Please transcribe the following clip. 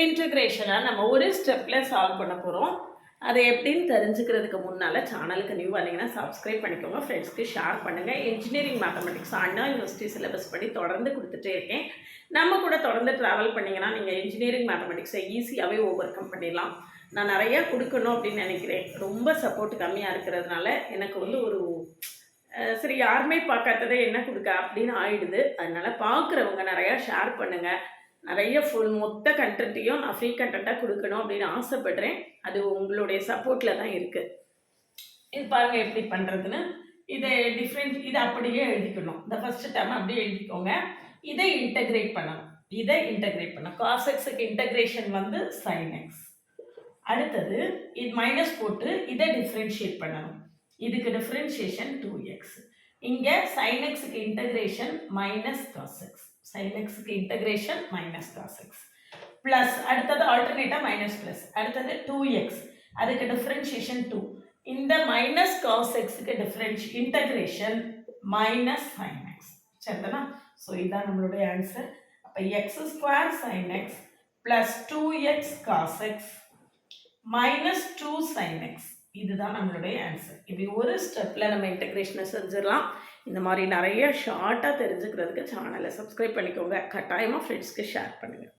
இன்டகிரேஷனை நம்ம ஒரு ஸ்டெப்பில் சால்வ் பண்ண போகிறோம். அதை எப்படின்னு தெரிஞ்சுக்கிறதுக்கு முன்னால் சேனலுக்கு நியூ வந்தீங்கன்னா சப்ஸ்கிரைப் பண்ணிக்கோங்க, ஃப்ரெண்ட்ஸ்க்கு ஷேர் பண்ணுங்கள். இன்ஜினியரிங் மேத்தமெட்டிக்ஸ் அண்ணா யூனிவர்சிட்டி சிலபஸ் படி தொடர்ந்து கொடுத்துட்டே இருக்கேன். நம்ம கூட தொடர்ந்து ட்ராவல் பண்ணிங்கன்னா நீங்கள் இன்ஜினியரிங் மேத்தமெட்டிக்ஸை ஈஸியாகவே ஓவர் கம் பண்ணிடலாம். நான் நிறையா கொடுக்கணும் அப்படின்னு நினைக்கிறேன். ரொம்ப சப்போர்ட் கம்மியாக இருக்கிறதுனால எனக்கு ஒரு சரி யாருமே பார்க்காததே என்ன கொடுக்க அப்படின்னு ஆயிடுது. அதனால் பார்க்குறவங்க நிறையா ஷேர் பண்ணுங்கள். நிறைய மொத்த கண்டென்ட்டையும் நான் ஃப்ரீ கண்டென்ட்டாக கொடுக்கணும் அப்படின்னு ஆசைப்படுறேன். அது உங்களுடைய சப்போர்ட்டில் தான் இருக்குது. இது பாருங்கள் எப்படி பண்ணுறதுன்னு. இதை இதை அப்படியே எழுதிக்கணும். இந்த ஃபஸ்ட்டு டைம் அப்படியே எழுதிக்கோங்க. இதை இன்டகிரேட் பண்ணணும். காஸ் எக்ஸுக்கு இன்டகிரேஷன் sin x. அடுத்தது இது மைனஸ் போட்டு இதை டிஃப்ரென்ஷியேட் பண்ணணும். இதுக்கு டிஃப்ரென்ஷியேஷன் 2x. இங்கே sin xக்கு integration minus cos x. sin xக்கு integration minus cos x plus அடுத்தது ஆல்டர்னேட்டாக மைனஸ் ப்ளஸ் அடுத்தது 2x. அதுக்கு டிஃப்ரென்ஷியேஷன் 2. இந்த மைனஸ் காஸ் எக்ஸுக்கு இன்டகிரேஷன் மைனஸ் sin x. சரிதானா? ஸோ இதுதான் நம்மளுடைய ஆன்சர். அப்போ x² sin x plus 2x cos x minus 2 sin x. இதுதான் நம்மளுடைய ஆன்சர். இப்படி ஒரு ஸ்டெப்பில் நம்ம இன்டகிரேஷனை செஞ்சிடலாம். இந்த மாதிரி நிறைய ஷார்ட்டாக தெரிஞ்சுக்கிறதுக்கு சேனலை சப்ஸ்கிரைப் பண்ணிக்கோங்க. கட்டாயமாக ஃப்ரெண்ட்ஸ்க்கு ஷேர் பண்ணுங்கள்.